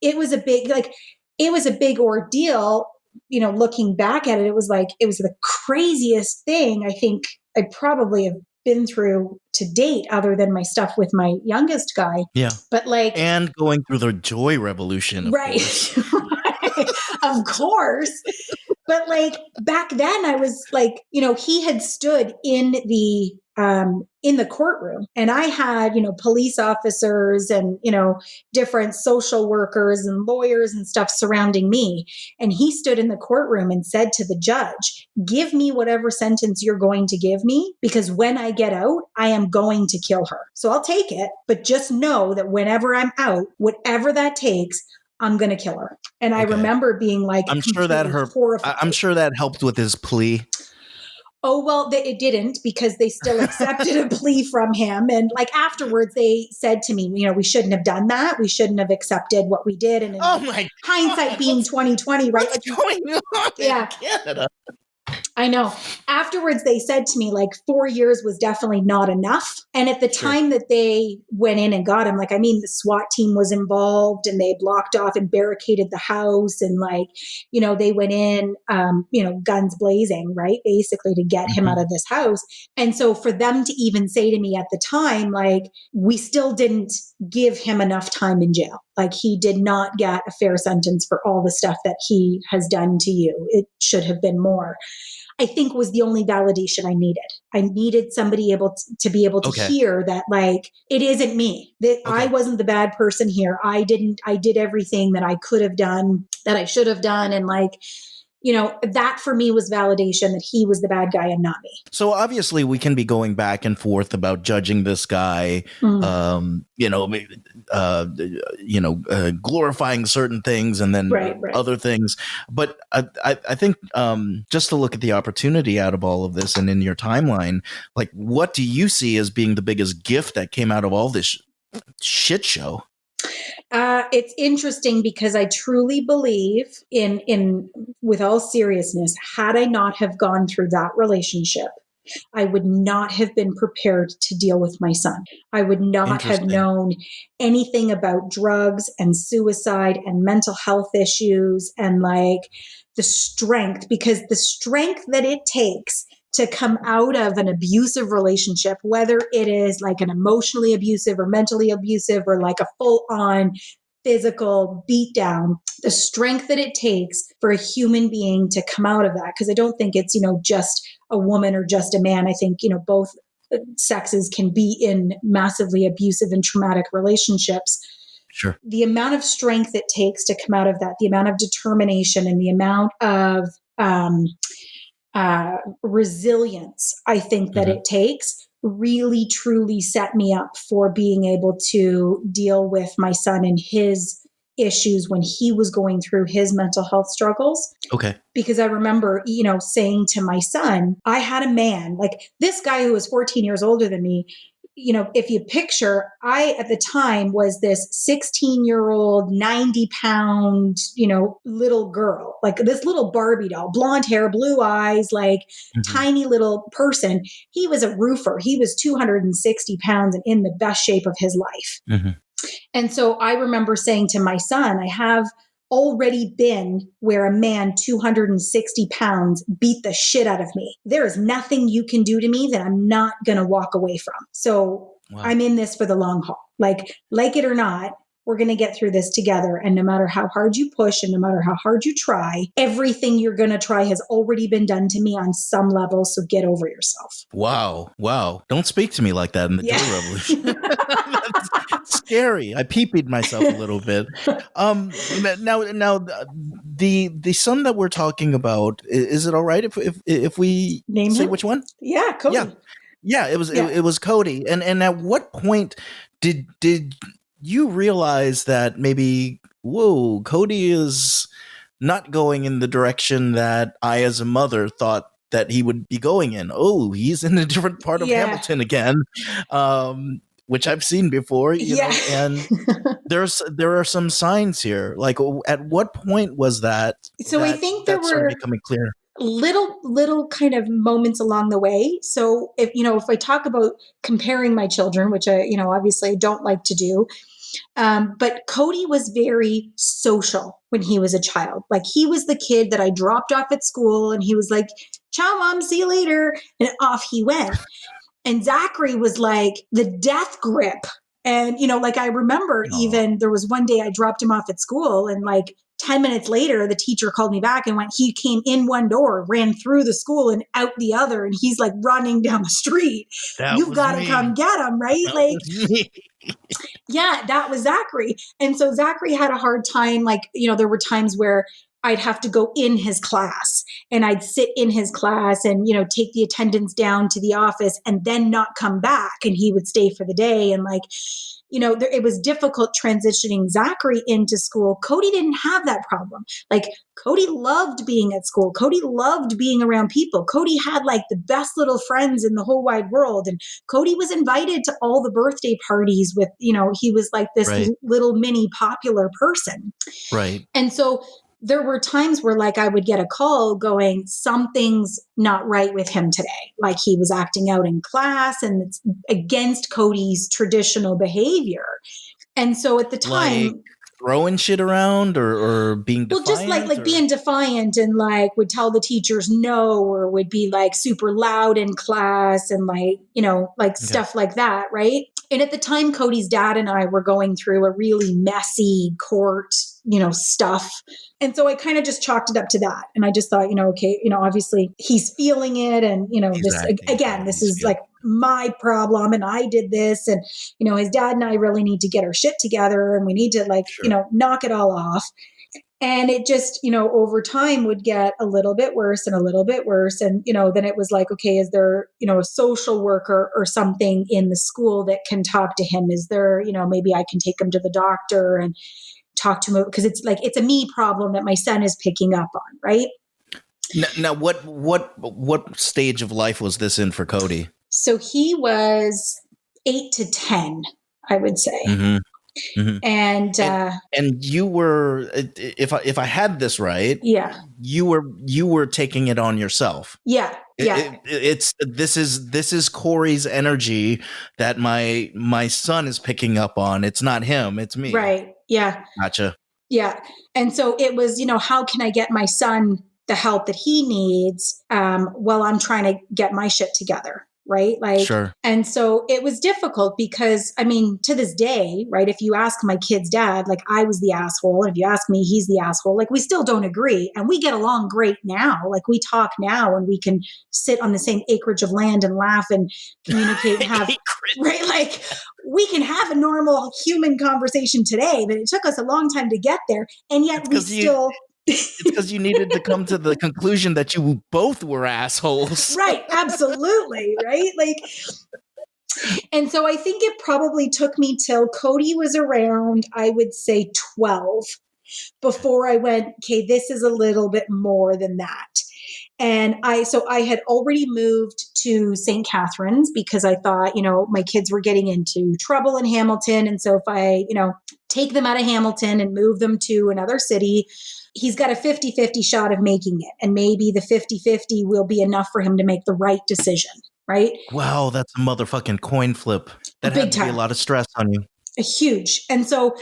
Speaker 2: it was a big ordeal. Looking back at it, it was the craziest thing I think I probably have been through to date, other than my stuff with my youngest guy.
Speaker 1: Yeah.
Speaker 2: But like,
Speaker 1: and going through the joy revolution, of
Speaker 2: right.
Speaker 1: course.
Speaker 2: Of course. But like back then I was like, he had stood in the courtroom, and I had, police officers and, different social workers and lawyers and stuff surrounding me. And he stood in the courtroom and said to the judge, give me whatever sentence you're going to give me, because when I get out, I am going to kill her. So I'll take it, but just know that whenever I'm out, whatever that takes, I'm going to kill her. And I remember being like,
Speaker 1: I'm sure that
Speaker 2: horrified.
Speaker 1: I'm sure that helped with his plea.
Speaker 2: Oh, well, it didn't, because they still accepted a plea from him. And like afterwards, they said to me, we shouldn't have done that. We shouldn't have accepted what we did. And hindsight being 2020, right?
Speaker 1: What's going on in Canada?
Speaker 2: I know. Afterwards, they said to me, like, 4 years was definitely not enough. And at the time that they went in and got him, the SWAT team was involved, and they blocked off and barricaded the house. And they went in, guns blazing, right? Basically to get him out of this house. And so for them to even say to me at the time, like, we still didn't give him enough time in jail. Like, he did not get a fair sentence for all the stuff that he has done to you. It should have been more. I think was the only validation I needed. I needed somebody to be able to hear that, like, it isn't me, that I wasn't the bad person here. I did everything that I could have done, that I should have done. And that for me was validation that he was the bad guy and not me.
Speaker 1: So obviously we can be going back and forth about judging this guy, glorifying certain things and then other things. But I think just to look at the opportunity out of all of this and in your timeline, like, what do you see as being the biggest gift that came out of all this shit show?
Speaker 2: It's interesting because I truly believe in with all seriousness, had I not have gone through that relationship, I would not have been prepared to deal with my son. I would not have known anything about drugs and suicide and mental health issues and the strength, because the strength that it takes to come out of an abusive relationship, whether it is like an emotionally abusive or mentally abusive or like a full-on physical beatdown, the strength that it takes for a human being to come out of that. Because I don't think it's, just a woman or just a man. I think, both sexes can be in massively abusive and traumatic relationships.
Speaker 1: Sure.
Speaker 2: The amount of strength it takes to come out of that, the amount of determination and the amount of resilience, I think that it takes, really truly set me up for being able to deal with my son and his issues when he was going through his mental health struggles.
Speaker 1: Okay.
Speaker 2: Because I remember, saying to my son, I had a man, like this guy who was 14 years older than me. If you picture, I, at the time, was this 16-year-old, 90-pound, little girl, like this little Barbie doll, blonde hair, blue eyes, tiny little person. He was a roofer. He was 260 pounds and in the best shape of his life. And so I remember saying to my son, I have already been where a man 260 pounds beat the shit out of me. There is nothing you can do to me that I'm not going to walk away from. So I'm in this for the long haul. Like it or not, we're going to get through this together. And no matter how hard you push and no matter how hard you try, everything you're going to try has already been done to me on some level. So get over yourself.
Speaker 1: Wow. Don't speak to me like that in the Joy Revolution. That's scary. I pee-peed myself a little bit. Now the son that we're talking about, is it all right if we
Speaker 2: name
Speaker 1: say
Speaker 2: him?
Speaker 1: which one?
Speaker 2: Yeah, Cody.
Speaker 1: Yeah, it was Cody. And at what point did you realize that maybe, whoa, Cody is not going in the direction that I, as a mother, thought that he would be going in? Oh, he's in a different part of Hamilton again, which I've seen before, you know, and there are some signs here. Like, at what point was that?
Speaker 2: So I think there were
Speaker 1: becoming clear.
Speaker 2: Little kind of moments along the way. So if I talk about comparing my children, which I, obviously don't like to do, but Cody was very social when he was a child. Like, he was the kid that I dropped off at school and he was like, ciao, mom, see you later. And off he went. And Zachary was like the death grip. And, like I remember even there was one day I dropped him off at school and like 10 minutes later, the teacher called me back and he came in one door, ran through the school and out the other. And he's like running down the street. You've got to come get him, right? Yeah, that was Zachary. And so Zachary had a hard time. Like, there were times where I'd have to go in his class and I'd sit in his class and, take the attendance down to the office and then not come back. And he would stay for the day. And it was difficult transitioning Zachary into school. Cody didn't have that problem. Like Cody loved being at school. Cody loved being around people. Cody had like the best little friends in the whole wide world. And Cody was invited to all the birthday parties with, he was like this little mini popular person.
Speaker 1: Right.
Speaker 2: And so there were times where like I would get a call going, something's not right with him today. Like he was acting out in class and it's against Cody's traditional behavior. And so at the time,
Speaker 1: like throwing shit around or being defiant?
Speaker 2: Well, just like being defiant and like would tell the teachers no, or would be like super loud in class and like, stuff like that. Right. And at the time, Cody's dad and I were going through a really messy court, stuff. And so I kind of just chalked it up to that. And I just thought, okay, obviously he's feeling it. And, this is like my problem. And I did this. And, his dad and I really need to get our shit together. And we need to knock it all off. And it just, over time would get a little bit worse and a little bit worse. And, then it was like, okay, is there, a social worker or something in the school that can talk to him? Is there, maybe I can take him to the doctor and talk to him, because it's like, it's a me problem that my son is picking up on. Right.
Speaker 1: Now, what stage of life was this in for Cody?
Speaker 2: So he was 8 to 10, I would say. Mm-hmm. Mm-hmm. And
Speaker 1: you were, if I had this right, you were taking it on yourself.
Speaker 2: Yeah.
Speaker 1: This is Corrie's energy that my son is picking up on. It's not him, it's me.
Speaker 2: Right. Yeah.
Speaker 1: Gotcha.
Speaker 2: Yeah. And so it was, how can I get my son the help that he needs while I'm trying to get my shit together? Right.
Speaker 1: Sure.
Speaker 2: And so it was difficult because, to this day, right, if you ask my kid's dad, like I was the asshole. And if you ask me, he's the asshole. Like we still don't agree. And we get along great now. Like we talk now and we can sit on the same acreage of land and laugh and communicate and have, right? Like we can have a normal human conversation today, but it took us a long time to get there. And yet we still...
Speaker 1: It's because you needed to come to the conclusion that you both were assholes.
Speaker 2: Right. Absolutely. Right. And so I think it probably took me till Cody was around, I would say 12, before I went, okay, this is a little bit more than that. And I had already moved to St. Catharines because I thought, my kids were getting into trouble in Hamilton. And so if I, take them out of Hamilton and move them to another city, he's got a 50-50 shot of making it. And maybe the 50-50 will be enough for him to make the right decision. Right.
Speaker 1: Wow. That's a motherfucking coin flip. That had to be a lot of stress on you.
Speaker 2: Huge. And so,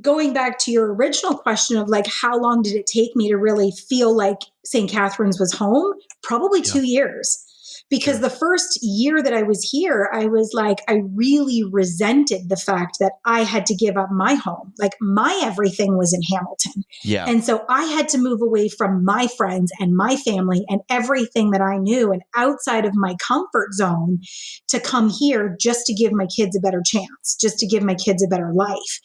Speaker 2: going back to your original question of like, how long did it take me to really feel like St. Catharines was home? Probably 2 years. Because the first year that I was here, I was like, I really resented the fact that I had to give up my home. Like my everything was in Hamilton.
Speaker 1: Yeah.
Speaker 2: And so I had to move away from my friends and my family and everything that I knew and outside of my comfort zone to come here just to give my kids a better chance, just to give my kids a better life.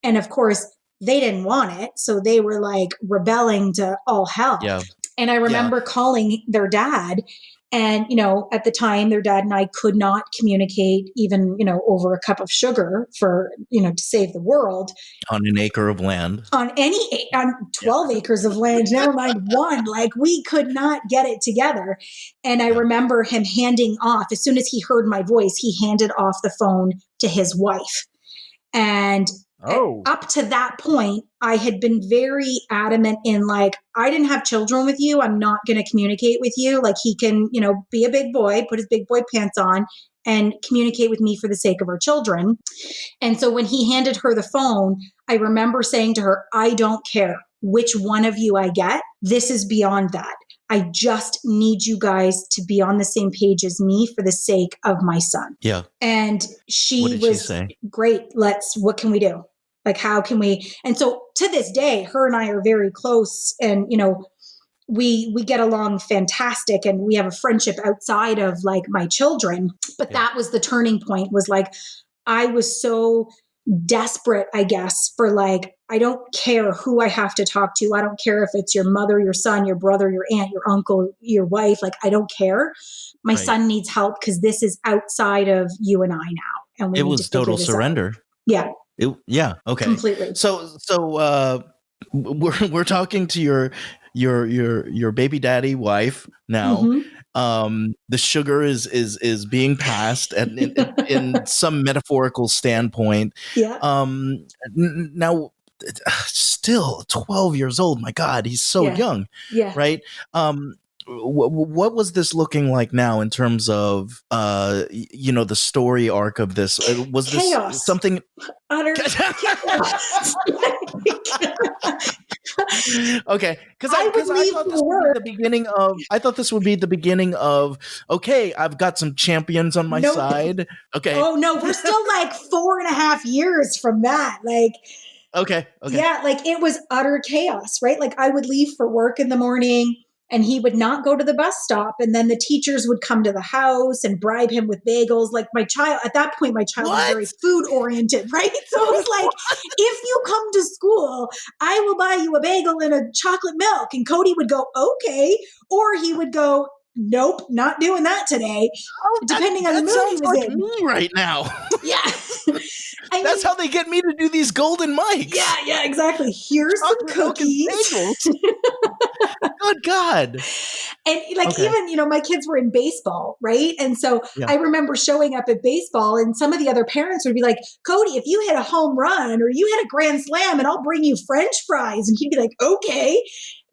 Speaker 2: And of course, they didn't want it. So they were like rebelling to all hell. Yeah. And I remember calling their dad. And, at the time, their dad and I could not communicate even, over a cup of sugar for, to save the world.
Speaker 1: On an acre of land.
Speaker 2: On 12 acres of land, never mind one. Like we could not get it together. And I remember him handing off, as soon as he heard my voice, he handed off the phone to his wife. And up to that point, I had been very adamant in like, I didn't have children with you. I'm not going to communicate with you. Like he can, be a big boy, put his big boy pants on and communicate with me for the sake of our children. And so when he handed her the phone, I remember saying to her, I don't care which one of you I get. This is beyond that. I just need you guys to be on the same page as me for the sake of my son.
Speaker 1: Yeah.
Speaker 2: And
Speaker 1: What
Speaker 2: she
Speaker 1: did she
Speaker 2: was
Speaker 1: say?
Speaker 2: great. What can we do? Like, how can we? And so to this day, her and I are very close, and, we get along fantastic, and we have a friendship outside of like my children. But that was the turning point, was like, I was so desperate, I guess, for like, I don't care who I have to talk to. I don't care if it's your mother, your son, your brother, your aunt, your uncle, your wife. Like, I don't care. My son needs help because this is outside of you and I now. And we
Speaker 1: it
Speaker 2: need
Speaker 1: was
Speaker 2: to
Speaker 1: total surrender.
Speaker 2: Out. Yeah.
Speaker 1: Yeah. Okay.
Speaker 2: Completely.
Speaker 1: So we're talking to your baby daddy wife now.
Speaker 2: Mm-hmm.
Speaker 1: The sugar is being passed in some metaphorical standpoint.
Speaker 2: Yeah.
Speaker 1: Now, still 12 years old. My God, he's so young.
Speaker 2: Yeah.
Speaker 1: Right. What was this looking like now in terms of the story arc of this? Was
Speaker 2: chaos.
Speaker 1: This something
Speaker 2: utter chaos?
Speaker 1: Okay, because I thought this would be the beginning of okay, I've got some champions on my side. Okay.
Speaker 2: Oh no, we're still like 4.5 years from that. Like,
Speaker 1: okay.
Speaker 2: Yeah, like it was utter chaos, right? Like I would leave for work in the morning and he would not go to the bus stop. And then the teachers would come to the house and bribe him with bagels. Like at that point, my child was very food oriented, right? So it was like, if you come to school, I will buy you a bagel and a chocolate milk. And Cody would go, okay. Or he would go, nope, not doing that today. Depending on the mood he was
Speaker 1: like
Speaker 2: in.
Speaker 1: Me right now.
Speaker 2: Yeah.
Speaker 1: That's how they get me to do these golden mics.
Speaker 2: Yeah, exactly. Here's some cookies.
Speaker 1: Good God.
Speaker 2: And like even, my kids were in baseball, right? And so I remember showing up at baseball and some of the other parents would be like, Cody, if you hit a home run or you hit a grand slam and I'll bring you French fries. And he'd be like, okay.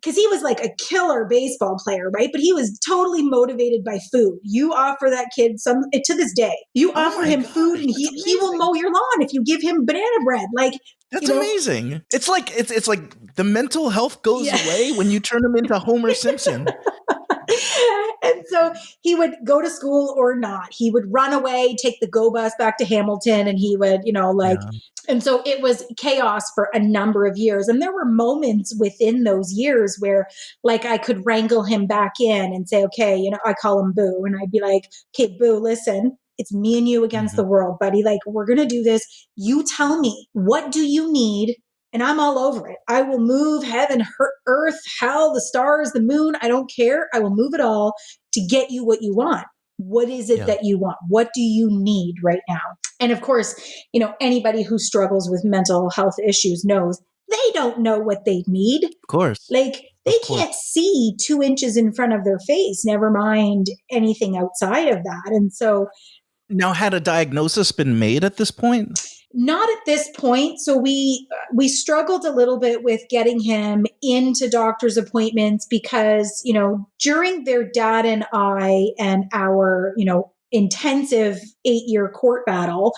Speaker 2: Because he was like a killer baseball player, right? But he was totally motivated by food. You offer that kid to this day, you offer him food and he will mow your lawn if you give him banana bread. Like,
Speaker 1: that's amazing. It's like the mental health goes away when you turn him into Homer Simpson.
Speaker 2: And so he would go to school or not. He would run away, take the GO bus back to Hamilton, and he would, and so it was chaos for a number of years. And there were moments within those years where like I could wrangle him back in and say, okay, I call him Boo. And I'd be like, okay, Boo, listen, it's me and you against the world, buddy. Like, we're going to do this. You tell me, what do you need? And I'm all over it. I will move heaven, earth, hell, the stars, the moon. I don't care. I will move it all to get you what you want. What is it that you want? What do you need right now? And of course, anybody who struggles with mental health issues knows they don't know what they need. Of
Speaker 1: course.
Speaker 2: Like they can't see 2 inches in front of their face, never mind anything outside of that. And so
Speaker 1: now, had a diagnosis been made at this point?
Speaker 2: Not at this point. So we struggled a little bit with getting him into doctor's appointments because, during their dad and I and our, intensive 8-year court battle,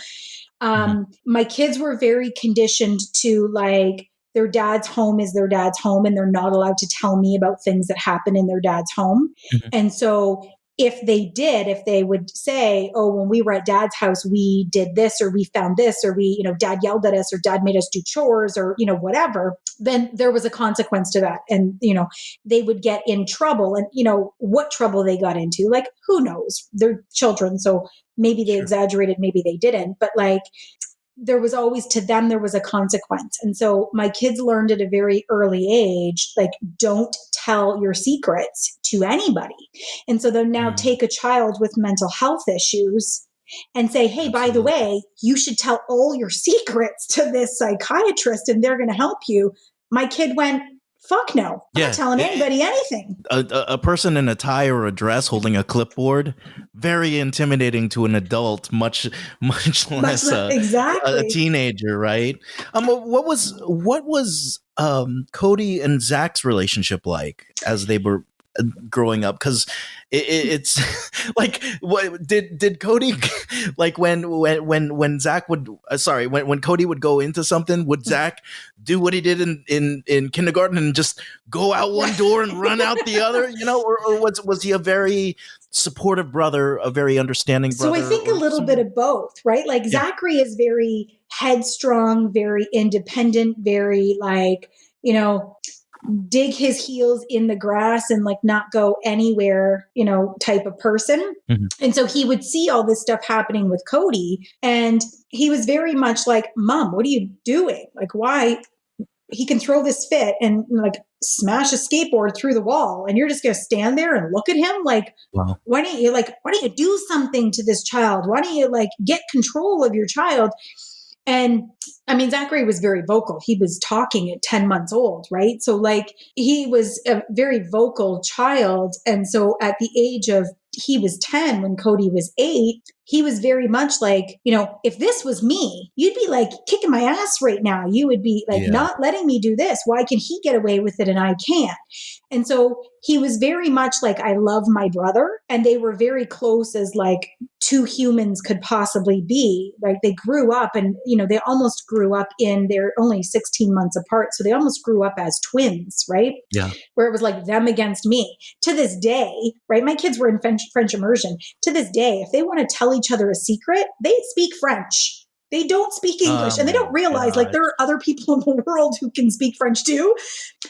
Speaker 2: my kids were very conditioned to like, their dad's home is their dad's home and they're not allowed to tell me about things that happen in their dad's home. And so if they would say, oh, when we were at dad's house, we did this, or we found this, or we, dad yelled at us, or dad made us do chores, or, whatever, then there was a consequence to that. And, they would get in trouble, and, what trouble they got into, like, who knows? They're children. So maybe they exaggerated, maybe they didn't, but like, there was always, to them, there was a consequence. And so my kids learned at a very early age, like, don't tell your secrets to anybody. And so they'll now take a child with mental health issues and say, hey, by the way, you should tell all your secrets to this psychiatrist and they're going to help you. My kid went, fuck no. I'm not telling anybody anything.
Speaker 1: A person in a tie or a dress holding a clipboard, very intimidating to an adult, much less a teenager, right? What was Cody and Zach's relationship like as they were growing up, because it's like, what did Cody like when Zach would when Cody would go into something, would Zach do what he did in kindergarten and just go out one door and run out the other, or was he a very supportive brother, a very understanding brother?
Speaker 2: So I think a little bit of both, right? Like Zachary is very headstrong, very independent, very like, dig his heels in the grass and like not go anywhere, type of person. Mm-hmm. And so he would see all this stuff happening with Cody, and he was very much like, Mom, what are you doing? Like, why? He can throw this fit and like smash a skateboard through the wall, and you're just going to stand there and look at him like, wow. Why don't you do something to this child? Why don't you like get control of your child? And I mean, Zachary was very vocal. He was talking at 10 months old, right? So like he was a very vocal child. And so at the age of, he was 10 when Cody was 8, he was very much like, if this was me, you'd be like kicking my ass right now. You would be like not letting me do this. Why can he get away with it and I can't? And so he was very much like, I love my brother. And they were very close as like two humans could possibly be. Like they grew up and, they almost grew up they're only 16 months apart. So they almost grew up as twins, right? Yeah. Where it was like them against me. To this day, right? My kids were in French immersion. To this day, if they want to tell each other a secret, they speak French. They don't speak English, and they don't realize like there are other people in the world who can speak French too.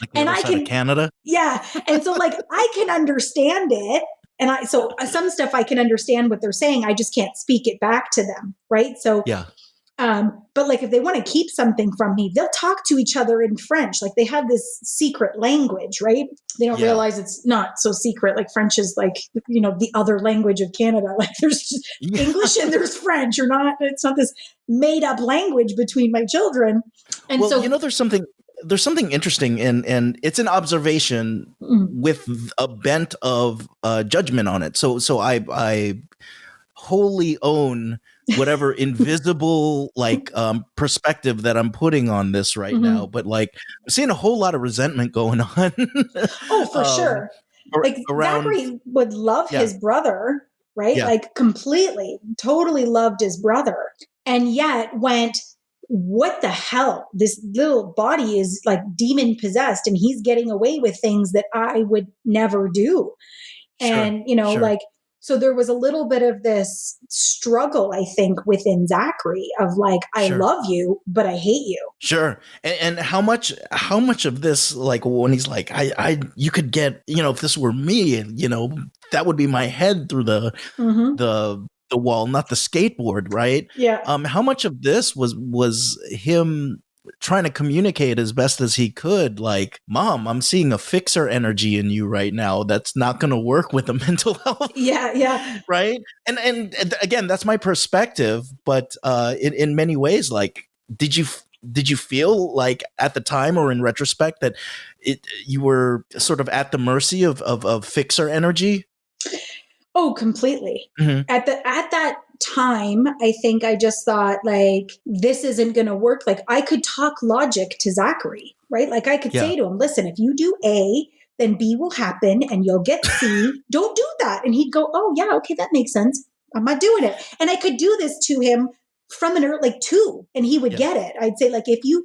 Speaker 1: Like the other side of Canada.
Speaker 2: Yeah. And so like I can understand it. And so some stuff I can understand what they're saying. I just can't speak it back to them. Right. So, but like if they want to keep something from me, they'll talk to each other in French. Like they have this secret language, right? They don't realize it's not so secret. Like French is like, the other language of Canada. Like there's English and there's French. It's not this made up language between my children. And so,
Speaker 1: there's something interesting and it's an observation with a bent of judgment on it. So I wholly own whatever invisible perspective that I'm putting on this right now, but like I'm seeing a whole lot of resentment going on.
Speaker 2: Oh, for sure. Like Zachary would love his brother, right? Yeah. Like completely, totally loved his brother, and yet went, what the hell? This little body is like demon possessed, and he's getting away with things that I would never do. And like. So there was a little bit of this struggle, I think, within Zachary of like, I love you, but I hate you.
Speaker 1: Sure. And how much of this, like when he's like, you could get, if this were me, that would be my head through the wall, not the skateboard. Right.
Speaker 2: Yeah.
Speaker 1: How much of this was him trying to communicate as best as he could, like, Mom, I'm seeing a fixer energy in you right now that's not going to work with the mental health.
Speaker 2: Yeah.
Speaker 1: Right. And again, that's my perspective, but in many ways, like, did you feel like at the time or in retrospect that you were sort of at the mercy of fixer energy?
Speaker 2: Oh, completely. Mm-hmm. At that time, I think I just thought like, this isn't going to work. Like I could talk logic to Zachary, right? Like I could say to him, listen, if you do A, then B will happen and you'll get C. Don't do that. And he'd go, oh yeah, okay, that makes sense. I'm not doing it. And I could do this to him from an early, like 2, and he would get it. I'd say like, if you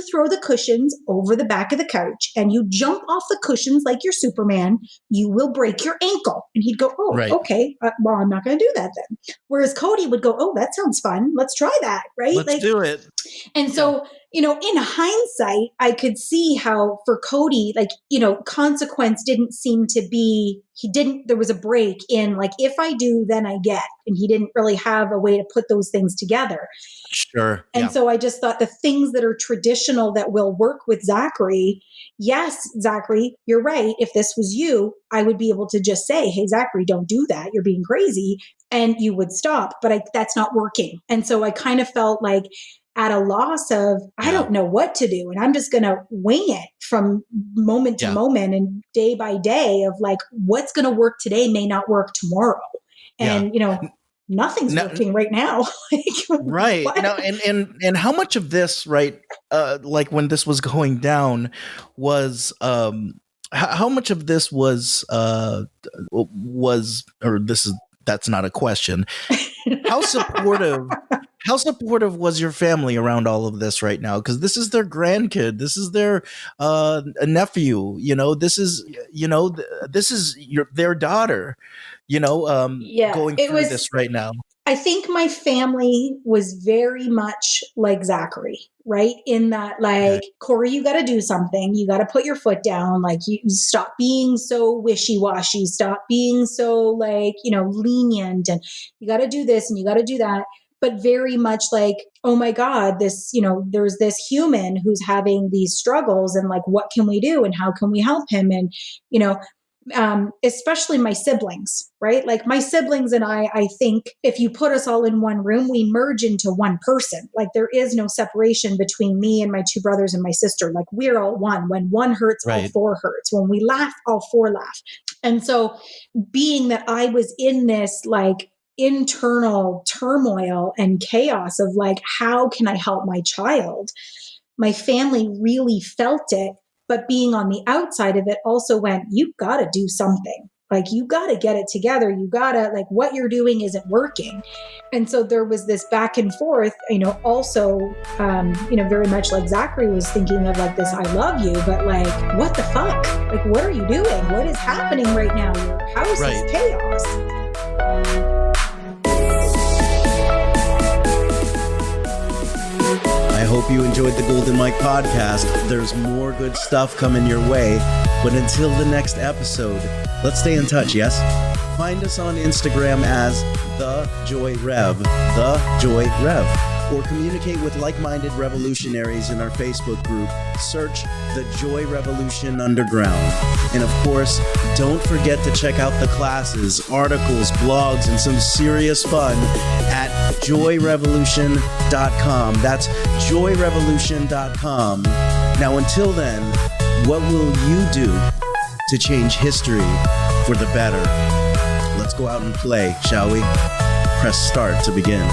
Speaker 2: throw the cushions over the back of the couch and you jump off the cushions like you're Superman, you will break your ankle. And he'd go, oh, okay. Well, I'm not going to do that then. Whereas Cody would go, oh, that sounds fun. Let's try that. Right.
Speaker 1: Let's do it.
Speaker 2: And so, in hindsight, I could see how for Cody, like, consequence didn't seem to be, there was a break in like, if I do, then I get, and he didn't really have a way to put those things together.
Speaker 1: Sure.
Speaker 2: And so I just thought the things that are traditional that will work with Zachary, yes, Zachary, you're right. If this was you, I would be able to just say, hey, Zachary, don't do that. You're being crazy. And you would stop, but that's not working. And so I kind of felt like at a loss of, I don't know what to do. And I'm just going to wing it from moment to moment and day by day of like, what's going to work today may not work tomorrow. And, nothing's working right now.
Speaker 1: Right. Now, and how much of this, right, like when this was going down was how much of this that's not a question. How supportive was your family around all of this right now? Because this is their grandkid, this is their nephew, this is their daughter, going through this right now.
Speaker 2: I think my family was very much like Zachary, right? In that, like, okay, Corrie, you got to do something. You got to put your foot down. Like, you stop being so wishy-washy. Stop being so, like, lenient. And you got to do this and you got to do that. But very much like, oh my God, this, there's this human who's having these struggles, and like, what can we do and how can we help him? And, especially my siblings, right? Like my siblings and I think if you put us all in one room, we merge into one person. Like there is no separation between me and my two brothers and my sister. Like we're all one. When one hurts, right, all four hurts. When we laugh, all four laugh. And so being that I was in this like internal turmoil and chaos of like, how can I help my child? My family really felt it. But being on the outside of it also went, you got to do something. Like, you got to get it together. You got to, like, what you're doing isn't working. And so there was this back and forth, also, very much like Zachary was thinking of like this, I love you, but like, what the fuck? Like, what are you doing? What is happening right now? Your house is chaos.
Speaker 1: I hope you enjoyed the Golden Mike podcast. There's more good stuff coming your way. But until the next episode, let's stay in touch, yes? Find us on Instagram as The Joy Rev, or communicate with like-minded revolutionaries in our Facebook group. Search The Joy Revolution Underground. And of course, don't forget to check out the classes, articles, blogs, and some serious fun at joyrevolution.com. That's joyrevolution.com. Now, until then, what will you do to change history for the better? Let's go out and play, shall we? Press start to begin.